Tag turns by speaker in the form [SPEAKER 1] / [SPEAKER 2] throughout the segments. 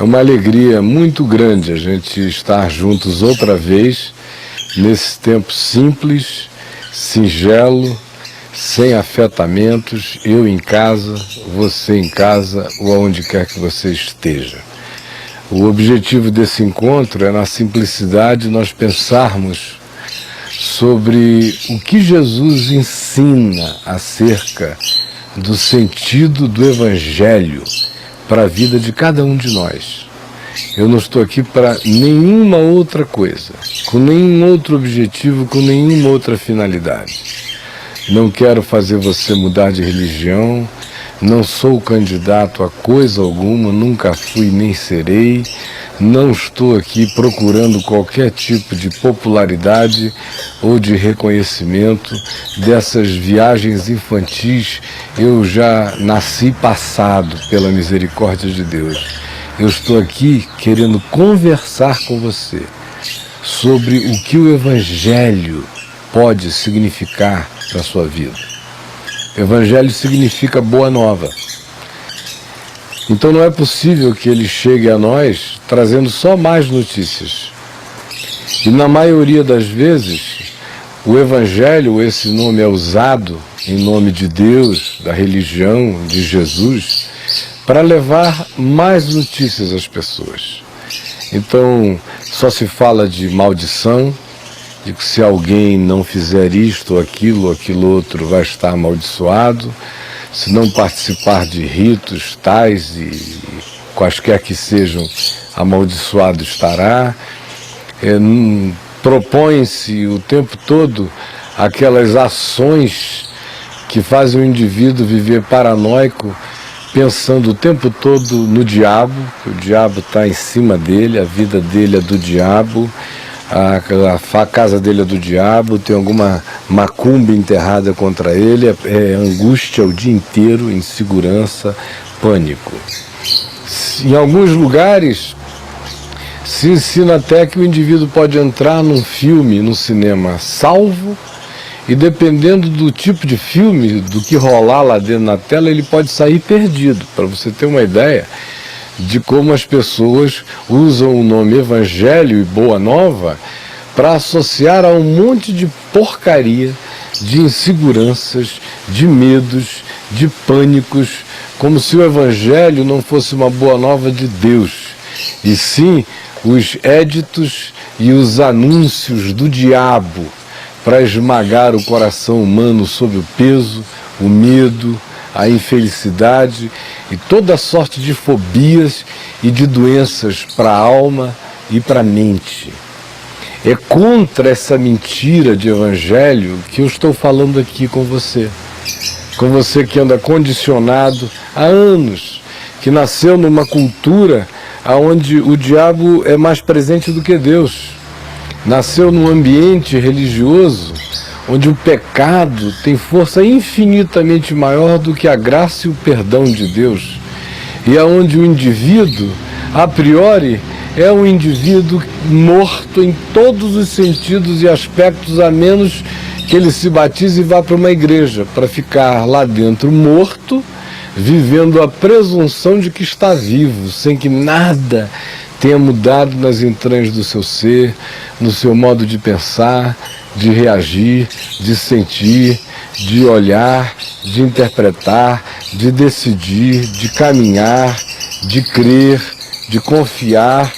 [SPEAKER 1] É uma alegria muito grande a gente estar juntos outra vez, nesse tempo simples, singelo, sem afetamentos, eu em casa, você em casa ou aonde quer que você esteja. O objetivo desse encontro é, na simplicidade, nós pensarmos sobre o que Jesus ensina acerca do sentido do Evangelho para a vida de cada um de nós. Eu não estou aqui para nenhuma outra coisa, com nenhum outro objetivo, com nenhuma outra finalidade. Não quero fazer você mudar de religião, não sou candidato a coisa alguma, nunca fui nem serei. Não estou aqui procurando qualquer tipo de popularidade ou de reconhecimento dessas viagens infantis. Eu já nasci passado pela misericórdia de Deus. Eu estou aqui querendo conversar com você sobre o que o Evangelho pode significar para a sua vida. Evangelho significa boa nova. Então não é possível que ele chegue a nós trazendo só mais notícias. E na maioria das vezes, o Evangelho, esse nome é usado em nome de Deus, da religião, de Jesus, para levar mais notícias às pessoas. Então só se fala de maldição, de que se alguém não fizer isto ou aquilo outro vai estar amaldiçoado, se não participar de ritos tais e quaisquer que sejam, amaldiçoado estará. Propõe-se o tempo todo aquelas ações que fazem o indivíduo viver paranoico, pensando o tempo todo no diabo, que o diabo está em cima dele, a vida dele é do diabo, a casa dele é do diabo, tem alguma macumba enterrada contra ele, é angústia o dia inteiro, insegurança, pânico. Em alguns lugares se ensina até que o indivíduo pode entrar num filme, num cinema, salvo, e dependendo do tipo de filme, do que rolar lá dentro na tela, ele pode sair perdido. Para você ter uma ideia de como as pessoas usam o nome Evangelho e Boa Nova para associar a um monte de porcaria, de inseguranças, de medos, de pânicos, como se o Evangelho não fosse uma boa nova de Deus, e sim os éditos e os anúncios do diabo para esmagar o coração humano sob o peso, o medo, a infelicidade e toda sorte de fobias e de doenças para a alma e para a mente. É contra essa mentira de evangelho que eu estou falando aqui com você que anda condicionado há anos, que nasceu numa cultura onde o diabo é mais presente do que Deus, nasceu num ambiente religioso onde o pecado tem força infinitamente maior do que a graça e o perdão de Deus, e aonde o indivíduo, a priori, é um indivíduo morto em todos os sentidos e aspectos, a menos que ele se batize e vá para uma igreja, para ficar lá dentro morto, vivendo a presunção de que está vivo, sem que nada tenha mudado nas entranhas do seu ser, no seu modo de pensar, de reagir, de sentir, de olhar, de interpretar, de decidir, de caminhar, de crer, de confiar.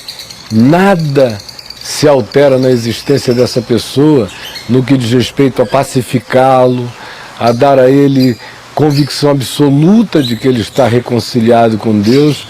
[SPEAKER 1] Nada se altera na existência dessa pessoa no que diz respeito a pacificá-lo, a dar a ele convicção absoluta de que ele está reconciliado com Deus,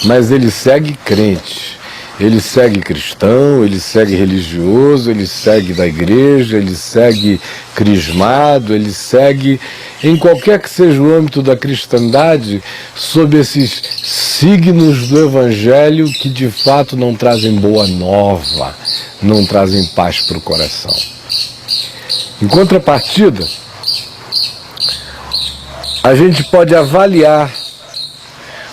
[SPEAKER 1] mas ele segue crente. Ele segue cristão, ele segue religioso, ele segue da igreja, ele segue crismado, ele segue em qualquer que seja o âmbito da cristandade, sob esses signos do evangelho que de fato não trazem boa nova, não trazem paz para o coração. Em contrapartida, a gente pode avaliar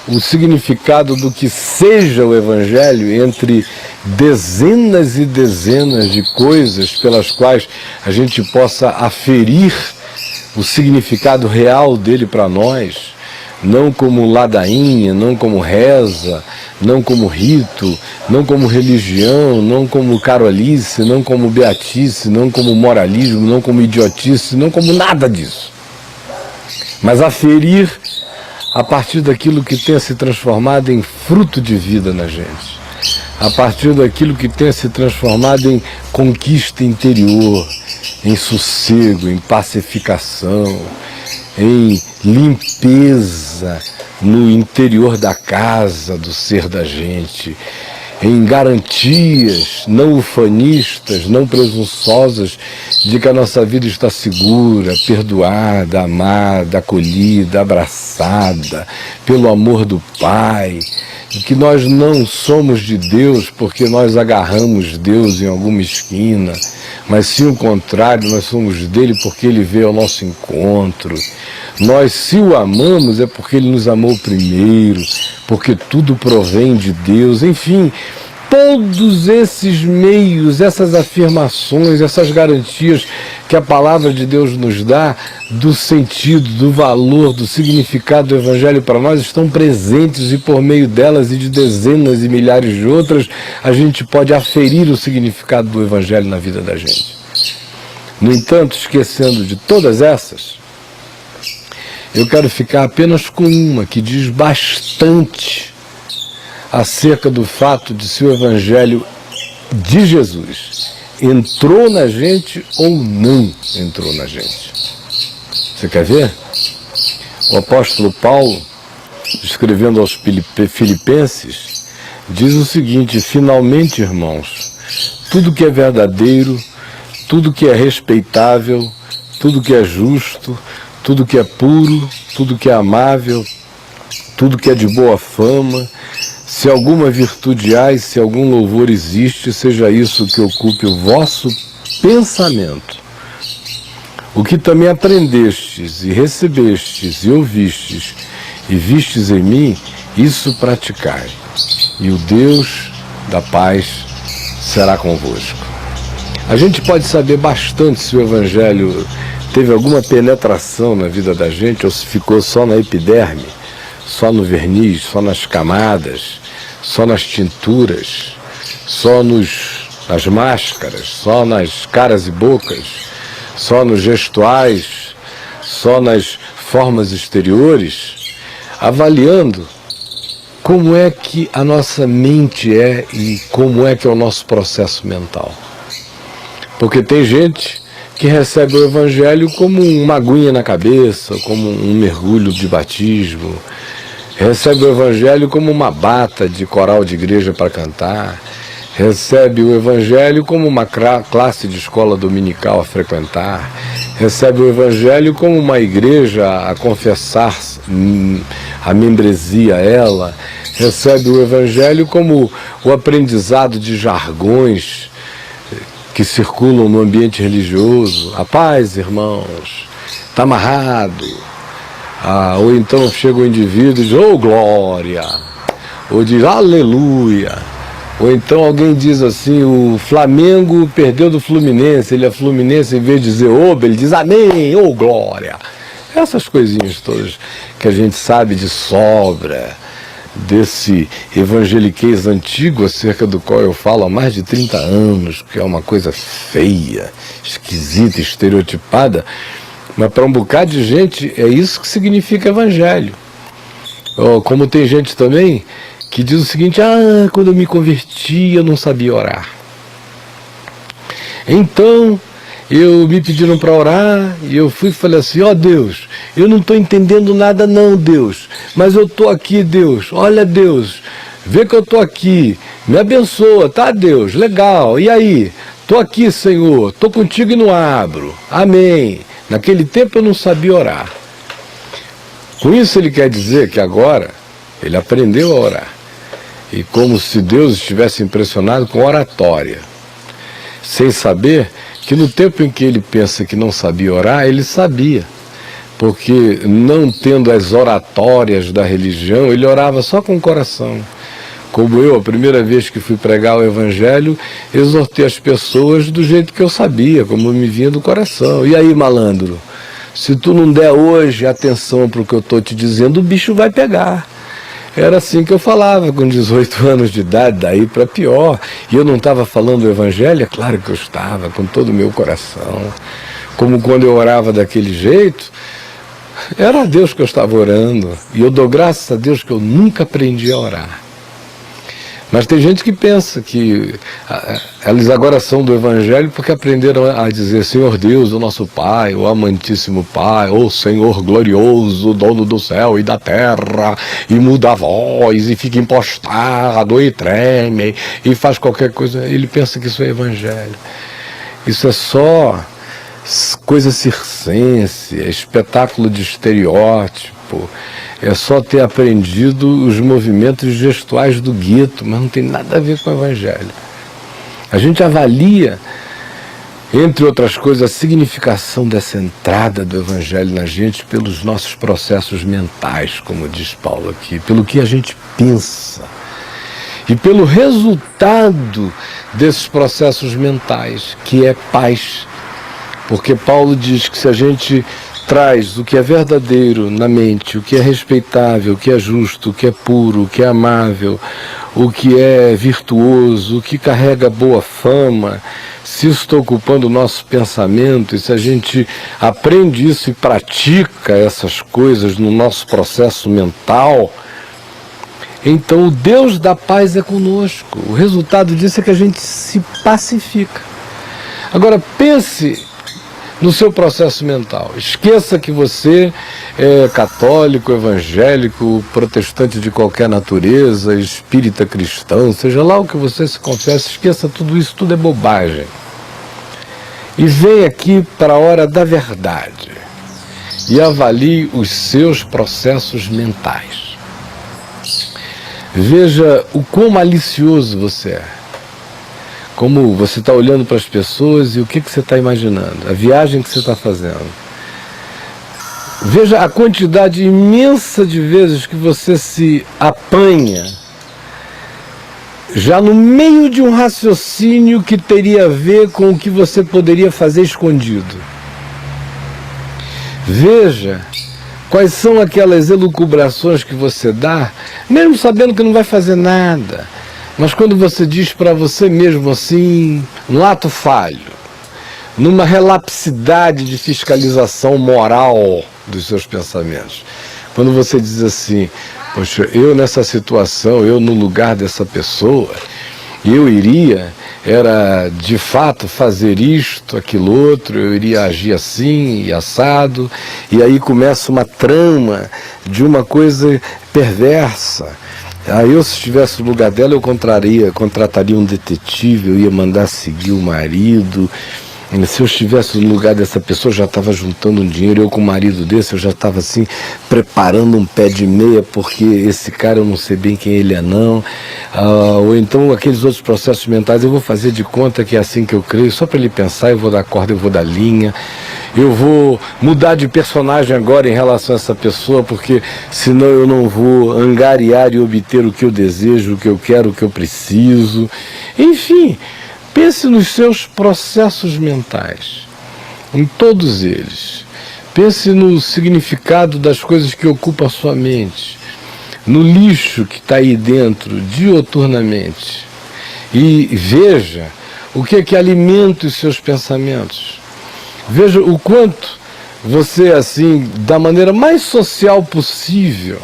[SPEAKER 1] o significado do que seja o Evangelho entre dezenas e dezenas de coisas pelas quais a gente possa aferir o significado real dele para nós, não como ladainha, não como reza, não como rito, não como religião, não como carolice, não como beatice, não como moralismo, não como idiotice, não como nada disso. Mas aferir a partir daquilo que tenha se transformado em fruto de vida na gente, a partir daquilo que tenha se transformado em conquista interior, em sossego, em pacificação, em limpeza no interior da casa, do ser da gente, em garantias não ufanistas, não presunçosas de que a nossa vida está segura, perdoada, amada, acolhida, abraçada pelo amor do Pai, e que nós não somos de Deus porque nós agarramos Deus em alguma esquina, mas sim o contrário, nós somos dele porque ele veio ao nosso encontro. Nós, se o amamos, é porque ele nos amou primeiro, porque tudo provém de Deus. Enfim, todos esses meios, essas afirmações, essas garantias que a palavra de Deus nos dá do sentido, do valor, do significado do Evangelho para nós estão presentes, e por meio delas e de dezenas e milhares de outras, a gente pode aferir o significado do Evangelho na vida da gente. No entanto, esquecendo de todas essas, eu quero ficar apenas com uma que diz bastante acerca do fato de se o Evangelho de Jesus entrou na gente ou não entrou na gente. Você quer ver? O apóstolo Paulo, escrevendo aos Filipenses, diz o seguinte: finalmente, irmãos, tudo que é verdadeiro, tudo que é respeitável, tudo que é justo, tudo que é puro, tudo que é amável, tudo que é de boa fama, se alguma virtude há e se algum louvor existe, seja isso que ocupe o vosso pensamento. O que também aprendestes e recebestes e ouvistes e vistes em mim, isso praticai, e o Deus da paz será convosco. A gente pode saber bastante se o Evangelho teve alguma penetração na vida da gente ou se ficou só na epiderme, só no verniz, só nas camadas, só nas tinturas, só nas máscaras, só nas caras e bocas, só nos gestuais, só nas formas exteriores, avaliando como é que a nossa mente é e como é que é o nosso processo mental. Porque tem gente que recebe o Evangelho como uma aguinha na cabeça, como um mergulho de batismo, recebe o Evangelho como uma bata de coral de igreja para cantar, recebe o Evangelho como uma classe de escola dominical a frequentar, recebe o Evangelho como uma igreja a confessar a membresia a ela, recebe o Evangelho como o aprendizado de jargões que circulam no ambiente religioso. A paz, irmãos, está amarrado. Ou então chega o indivíduo e diz, oh glória, ou diz aleluia, ou então alguém diz assim, o Flamengo perdeu do Fluminense, ele é Fluminense, em vez de dizer oba, ele diz amém, oh glória. Essas coisinhas todas que a gente sabe de sobra, desse evangeliquez antigo acerca do qual eu falo há mais de 30 anos, que é uma coisa feia, esquisita, estereotipada, mas para um bocado de gente é isso que significa evangelho. Como tem gente também que diz o seguinte, quando eu me converti eu não sabia orar. Então me pediram para orar e eu fui e falei assim, Deus, eu não estou entendendo nada não, Deus, mas eu estou aqui, Deus, olha Deus, vê que eu estou aqui, me abençoa, tá Deus, legal, e aí? Estou aqui, Senhor, estou contigo e não abro, amém. Naquele tempo eu não sabia orar. Com isso ele quer dizer que agora ele aprendeu a orar, e como se Deus estivesse impressionado com oratória, sem saber que no tempo em que ele pensa que não sabia orar, ele sabia, porque não tendo as oratórias da religião, ele orava só com o coração. Como eu, a primeira vez que fui pregar o Evangelho, exortei as pessoas do jeito que eu sabia, como me vinha do coração. E aí, malandro, se tu não der hoje atenção para o que eu estou te dizendo, o bicho vai pegar. Era assim que eu falava com 18 anos de idade, daí para pior. E eu não estava falando o evangelho? É claro que eu estava, com todo o meu coração. Como quando eu orava daquele jeito, era a Deus que eu estava orando. E eu dou graças a Deus que eu nunca aprendi a orar. Mas tem gente que pensa que eles agora são do Evangelho porque aprenderam a dizer Senhor Deus, o nosso Pai, o amantíssimo Pai, o Senhor glorioso, dono do céu e da terra, e muda a voz, e fica impostado, e treme, e faz qualquer coisa. Ele pensa que isso é Evangelho. Isso é só coisa circense, é espetáculo de estereótipo. É só ter aprendido os movimentos gestuais do gueto, mas não tem nada a ver com o Evangelho. A gente avalia, entre outras coisas, a significação dessa entrada do Evangelho na gente pelos nossos processos mentais, como diz Paulo aqui, pelo que a gente pensa. E pelo resultado desses processos mentais, que é paz. Porque Paulo diz que se a gente traz o que é verdadeiro na mente, o que é respeitável, o que é justo, o que é puro, o que é amável, o que é virtuoso, o que carrega boa fama, se isso está ocupando o nosso pensamento, e se a gente aprende isso e pratica essas coisas no nosso processo mental, então o Deus da paz é conosco. O resultado disso é que a gente se pacifica. Agora pense no seu processo mental. Esqueça que você é católico, evangélico, protestante de qualquer natureza, espírita cristão, seja lá o que você se confessa, esqueça tudo isso, tudo é bobagem. E vem aqui para a hora da verdade e avalie os seus processos mentais. Veja o quão malicioso você é. Como você está olhando para as pessoas e o que você está imaginando, a viagem que você está fazendo. Veja a quantidade imensa de vezes que você se apanha já no meio de um raciocínio que teria a ver com o que você poderia fazer escondido. Veja quais são aquelas elucubrações que você dá, mesmo sabendo que não vai fazer nada. Mas quando você diz para você mesmo assim, num ato falho, numa relapsidade de fiscalização moral dos seus pensamentos, quando você diz assim, poxa, eu nessa situação, eu no lugar dessa pessoa, eu iria, era de fato fazer isto, aquilo outro, eu iria agir assim e assado, e aí começa uma trama de uma coisa perversa. Eu, se estivesse no lugar dela, eu contrataria um detetive, eu ia mandar seguir o marido. Se eu estivesse no lugar dessa pessoa, eu já estava juntando um dinheiro. Eu com um marido desse, eu já estava assim, preparando um pé de meia, porque esse cara eu não sei bem quem ele é não. Ou então aqueles outros processos mentais, eu vou fazer de conta que é assim que eu creio, só para ele pensar, eu vou dar corda, eu vou dar linha. Eu vou mudar de personagem agora em relação a essa pessoa, porque senão eu não vou angariar e obter o que eu desejo, o que eu quero, o que eu preciso. Enfim, pense nos seus processos mentais, em todos eles. Pense no significado das coisas que ocupam a sua mente, no lixo que está aí dentro, dioturnamente. E veja o que é que alimenta os seus pensamentos. Veja o quanto você, assim, da maneira mais social possível,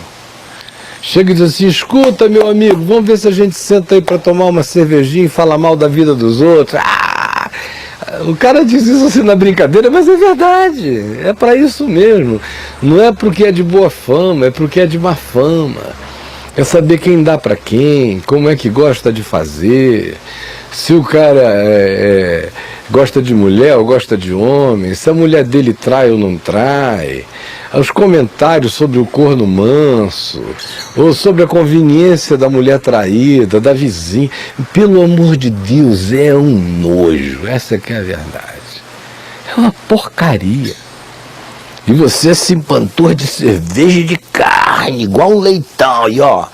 [SPEAKER 1] chega e diz assim, escuta, meu amigo, vamos ver se a gente senta aí para tomar uma cervejinha e fala mal da vida dos outros. O cara diz isso assim na brincadeira, mas é verdade, é para isso mesmo. Não é porque é de boa fama, é porque é de má fama. É saber quem dá para quem, como é que gosta de fazer, se o cara gosta de mulher ou gosta de homem, se a mulher dele trai ou não trai, os comentários sobre o corno manso, ou sobre a conveniência da mulher traída, da vizinha. Pelo amor de Deus, é um nojo, essa que é a verdade. É uma porcaria. E você se empantou de cerveja e de carne, igual um leitão, e ó,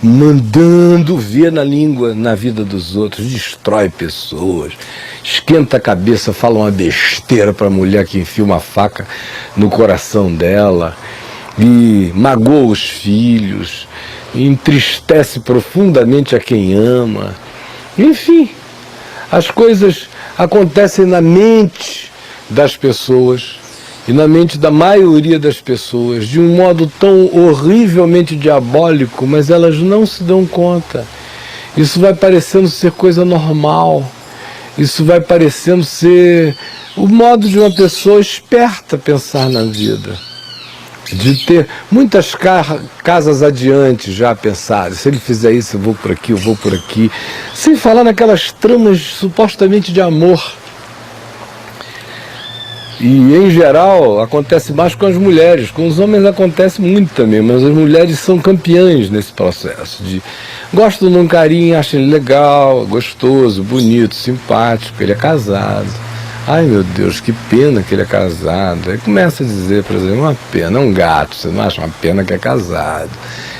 [SPEAKER 1] mandando ver na língua, na vida dos outros, destrói pessoas, esquenta a cabeça, fala uma besteira para a mulher que enfia uma faca no coração dela, e magoa os filhos, e entristece profundamente a quem ama. Enfim, as coisas acontecem na mente das pessoas e na mente da maioria das pessoas de um modo tão horrivelmente diabólico, mas elas não se dão conta. Isso vai parecendo ser coisa normal, isso vai parecendo ser o modo de uma pessoa esperta pensar na vida, de ter muitas casas adiante já pensadas. Se ele fizer isso, eu vou por aqui, eu vou por aqui, sem falar naquelas tramas supostamente de amor. E, em geral, acontece mais com as mulheres. Com os homens acontece muito também, mas as mulheres são campeãs nesse processo. Gostam de um carinho, acham ele legal, gostoso, bonito, simpático, ele é casado. Ai, meu Deus, que pena que ele é casado. Aí começa a dizer, por exemplo, uma pena, é um gato, você não acha uma pena que é casado.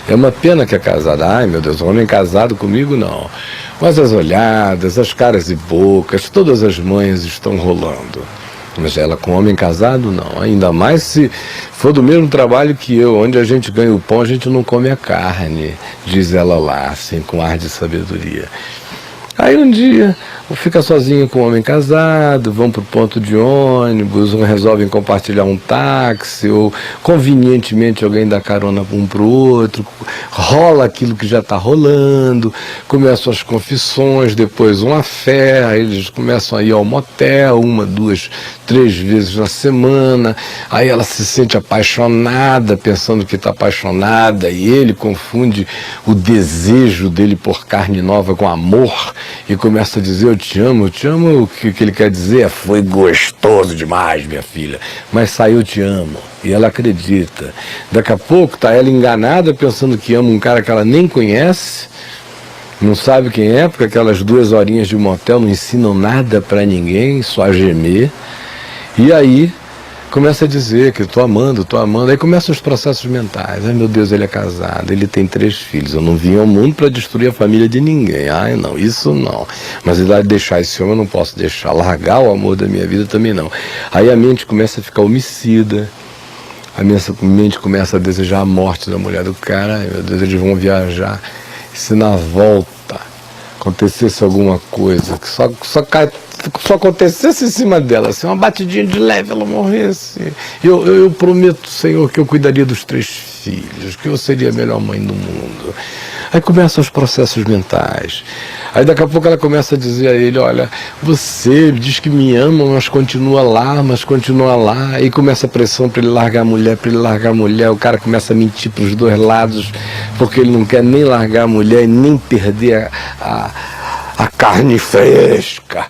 [SPEAKER 1] É uma pena que é casado. Ai, meu Deus, homem casado comigo não. Mas as olhadas, as caras e bocas, todas as manhas estão rolando. Mas ela com homem casado, não. Ainda mais se for do mesmo trabalho que eu, onde a gente ganha o pão, a gente não come a carne, diz ela lá, assim, com ar de sabedoria. Aí um dia, fica sozinho com um homem casado, vão para o ponto de ônibus, resolvem compartilhar um táxi, ou convenientemente alguém dá carona um para o outro, rola aquilo que já está rolando, começam as confissões, depois uma fé, aí eles começam a ir ao motel, 1, 2, 3 vezes na semana, aí ela se sente apaixonada, pensando que está apaixonada, e ele confunde o desejo dele por carne nova com amor, e começa a dizer, eu te amo, o que ele quer dizer? Foi gostoso demais, minha filha, mas saiu, eu te amo, e ela acredita. Daqui a pouco está ela enganada, pensando que ama um cara que ela nem conhece, não sabe quem é, porque aquelas 2 horinhas de motel não ensinam nada para ninguém, só a gemer, e aí começa a dizer que estou amando, aí começam os processos mentais. Ai, meu Deus, ele é casado, ele tem 3 filhos, eu não vim ao mundo para destruir a família de ninguém. Ai, não, isso não. Mas ele vai deixar esse homem, eu não posso deixar. Largar o amor da minha vida também não. Aí a mente começa a ficar homicida, a mente começa a desejar a morte da mulher do cara. Ai, meu Deus, eles vão viajar. E se na volta acontecesse alguma coisa, que só acontecesse em cima dela, assim, uma batidinha de leve, ela morresse. Eu prometo, Senhor, que eu cuidaria dos 3 filhos, que eu seria a melhor mãe do mundo. Aí começam os processos mentais. Aí daqui a pouco ela começa a dizer a ele, olha, você diz que me ama, mas continua lá. Aí começa a pressão para ele largar a mulher, o cara começa a mentir para os 2 lados, porque ele não quer nem largar a mulher e nem perder a carne fresca.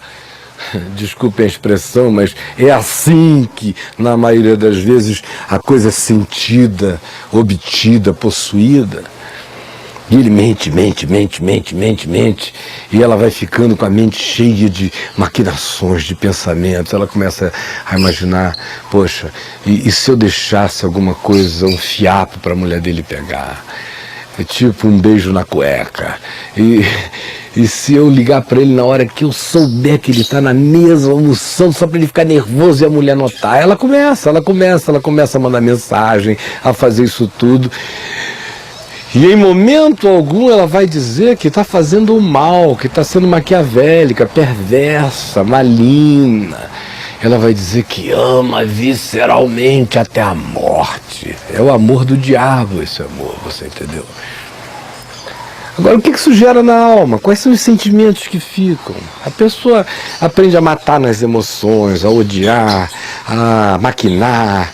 [SPEAKER 1] Desculpem a expressão, mas é assim que, na maioria das vezes, a coisa é sentida, obtida, possuída. E ele mente, e ela vai ficando com a mente cheia de maquinações, de pensamentos. Ela começa a imaginar, poxa, e se eu deixasse alguma coisa, um fiapo para a mulher dele pegar? É tipo um beijo na cueca. E se eu ligar para ele na hora que eu souber que ele está na mesa almoçando, só para ele ficar nervoso e a mulher notar? Ela começa a mandar mensagem, a fazer isso tudo. E em momento algum ela vai dizer que está fazendo o mal, que está sendo maquiavélica, perversa, maligna. Ela vai dizer que ama visceralmente até a morte. É o amor do diabo esse amor, você entendeu? Agora, o que isso gera na alma? Quais são os sentimentos que ficam? A pessoa aprende a matar nas emoções, a odiar, a maquinar,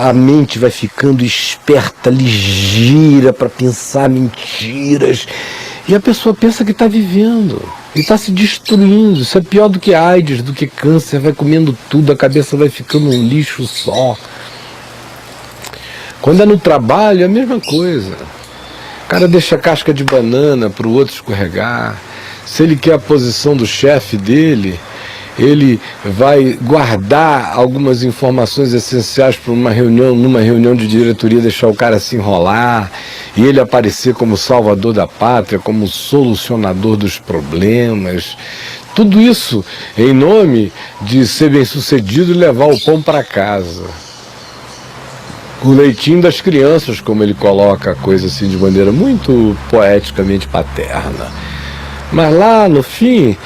[SPEAKER 1] a mente vai ficando esperta, ligeira para pensar mentiras. E a pessoa pensa que está vivendo e está se destruindo. Isso é pior do que AIDS, do que câncer, vai comendo tudo, a cabeça vai ficando um lixo só. Quando é no trabalho, é a mesma coisa. O cara deixa a casca de banana para o outro escorregar. Se ele quer a posição do chefe dele, ele vai guardar algumas informações essenciais para numa reunião de diretoria, deixar o cara se enrolar, e ele aparecer como salvador da pátria, como solucionador dos problemas. Tudo isso em nome de ser bem-sucedido e levar o pão para casa. o leitinho das crianças, como ele coloca a coisa assim de maneira muito poeticamente paterna. Mas lá no fim,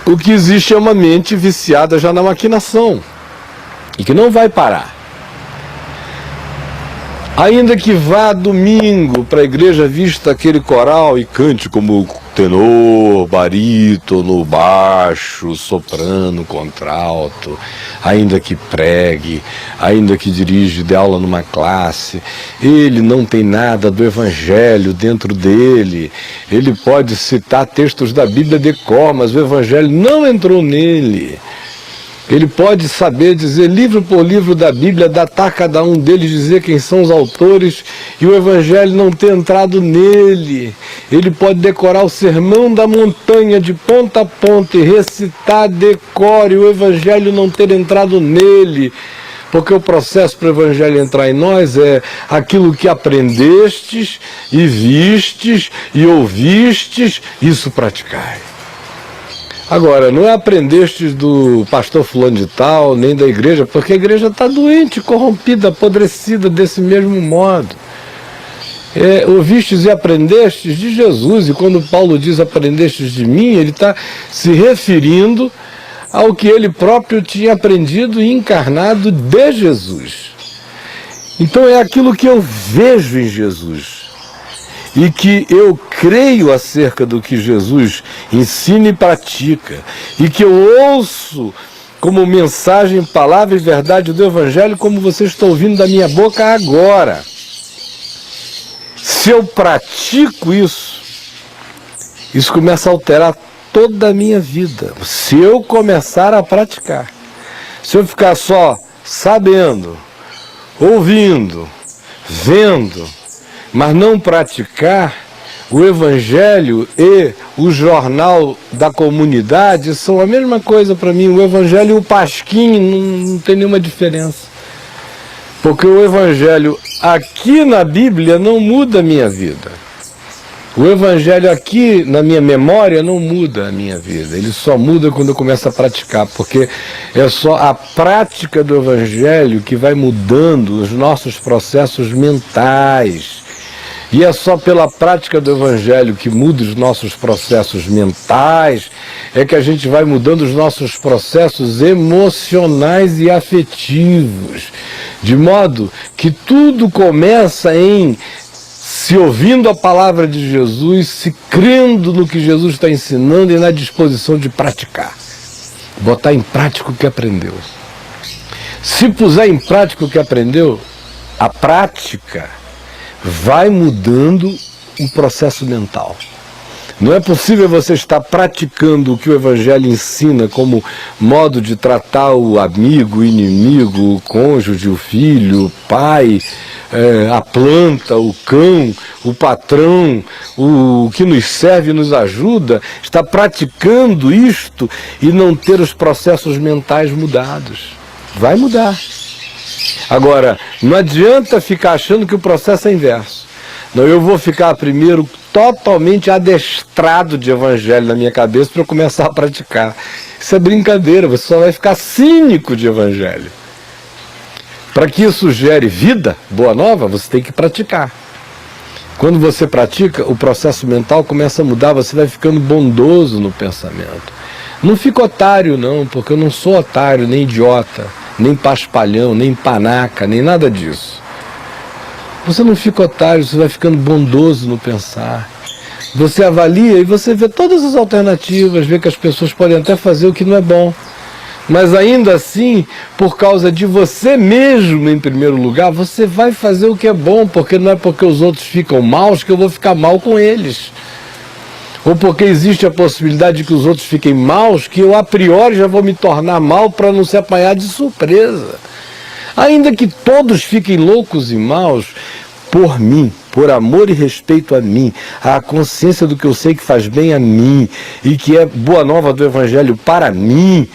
[SPEAKER 1] o que existe é uma mente viciada já na maquinação e que não vai parar. Ainda que vá domingo para a igreja, vista aquele coral e cante como tenor, barítono, baixo, soprano, contralto, ainda que pregue, ainda que dirige de aula numa classe, ele não tem nada do evangelho dentro dele. Ele pode citar textos da Bíblia de cor, mas o evangelho não entrou nele. Ele pode saber dizer livro por livro da Bíblia, datar cada um deles, dizer quem são os autores, e o Evangelho não ter entrado nele. Ele pode decorar o Sermão da Montanha de ponta a ponta e recitar decore, e o Evangelho não ter entrado nele. Porque o processo para o Evangelho entrar em nós é aquilo que aprendestes, e vistes, e ouvistes, isso praticai. Agora, não é aprendestes do pastor fulano de tal, nem da igreja, porque a igreja está doente, corrompida, apodrecida desse mesmo modo. Ouvistes e aprendestes de Jesus, e quando Paulo diz aprendestes de mim, ele está se referindo ao que ele próprio tinha aprendido e encarnado de Jesus. Então é aquilo que eu vejo em Jesus e que eu creio acerca do que Jesus ensina e pratica, e que eu ouço como mensagem, palavra e verdade do Evangelho, como você está ouvindo da minha boca agora. Se eu pratico isso, isso começa a alterar toda a minha vida. Se eu começar a praticar, se eu ficar só sabendo, ouvindo, vendo, mas não praticar, o Evangelho e o jornal da comunidade são a mesma coisa para mim. O Evangelho e o pasquim não tem nenhuma diferença. Porque o Evangelho aqui na Bíblia não muda a minha vida. O Evangelho aqui na minha memória não muda a minha vida. Ele só muda quando eu começo a praticar. Porque é só a prática do Evangelho que vai mudando os nossos processos mentais. E é só pela prática do Evangelho que muda os nossos processos mentais, é que a gente vai mudando os nossos processos emocionais e afetivos. De modo que tudo começa em se ouvindo a palavra de Jesus, se crendo no que Jesus está ensinando e na disposição de praticar. Botar em prática o que aprendeu. Se puser em prática o que aprendeu, a prática vai mudando o processo mental. Não é possível você estar praticando o que o Evangelho ensina como modo de tratar o amigo, o inimigo, o cônjuge, o filho, o pai, a planta, o cão, o patrão, o que nos serve e nos ajuda, estar praticando isto e não ter os processos mentais mudados. Vai mudar. Agora, não adianta ficar achando que o processo é inverso. Não, eu vou ficar primeiro totalmente adestrado de Evangelho na minha cabeça para eu começar a praticar. Isso é brincadeira, você só vai ficar cínico de Evangelho. Para que isso gere vida, boa nova, você tem que praticar. Quando você pratica, o processo mental começa a mudar, você vai ficando bondoso no pensamento. Não fica otário não, porque eu não sou otário, nem idiota, nem paspalhão, nem panaca, nem nada disso. Você não fica otário, você vai ficando bondoso no pensar. Você avalia e você vê todas as alternativas, vê que as pessoas podem até fazer o que não é bom. Mas ainda assim, por causa de você mesmo, em primeiro lugar, você vai fazer o que é bom, porque não é porque os outros ficam maus que eu vou ficar mal com eles. Ou porque existe a possibilidade de que os outros fiquem maus, que eu a priori já vou me tornar mal para não se apanhar de surpresa. Ainda que todos fiquem loucos e maus, por mim, por amor e respeito a mim, a consciência do que eu sei que faz bem a mim e que é boa nova do Evangelho para mim,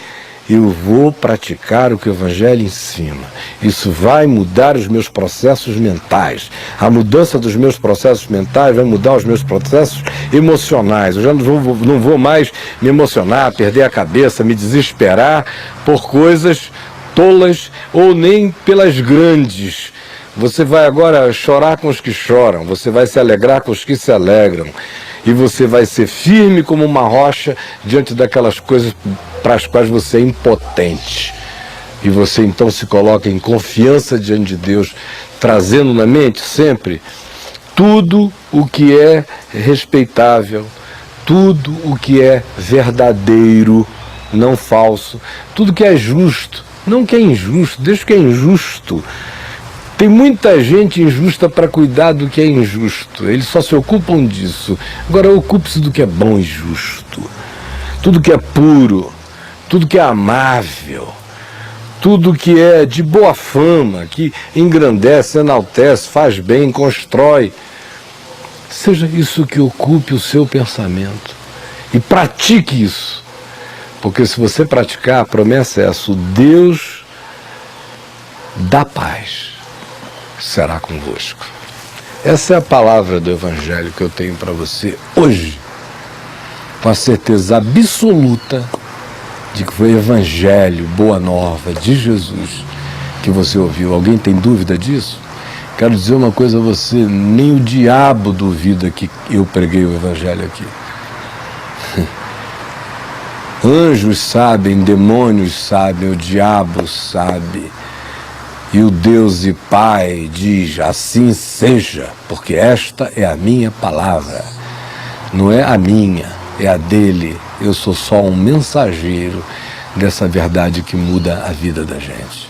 [SPEAKER 1] eu vou praticar o que o Evangelho ensina. Isso vai mudar os meus processos mentais. A mudança dos meus processos mentais vai mudar os meus processos emocionais. Eu já não vou mais me emocionar, perder a cabeça, me desesperar por coisas tolas ou nem pelas grandes. Você vai agora chorar com os que choram, você vai se alegrar com os que se alegram, e você vai ser firme como uma rocha diante daquelas coisas para as quais você é impotente. E você então se coloca em confiança diante de Deus, trazendo na mente sempre tudo o que é respeitável, tudo o que é verdadeiro, não falso, tudo que é justo, não que é injusto, deixa o que é injusto. Tem muita gente injusta para cuidar do que é injusto, eles só se ocupam disso. Agora ocupe-se do que é bom e justo, tudo que é puro, tudo que é amável, tudo que é de boa fama, que engrandece, enaltece, faz bem, constrói. Seja isso que ocupe o seu pensamento e pratique isso, porque se você praticar, a promessa é essa: o Deus da paz será convosco. Essa é a palavra do Evangelho que eu tenho para você hoje, com a certeza absoluta de que foi o Evangelho, boa nova de Jesus que você ouviu. Alguém tem dúvida disso? Quero dizer uma coisa a você: nem o diabo duvida que eu preguei o Evangelho aqui. Anjos sabem, demônios sabem, o diabo sabe. E o Deus e Pai diz: assim seja, porque esta é a minha palavra. Não é a minha, é a dele. Eu sou só um mensageiro dessa verdade que muda a vida da gente.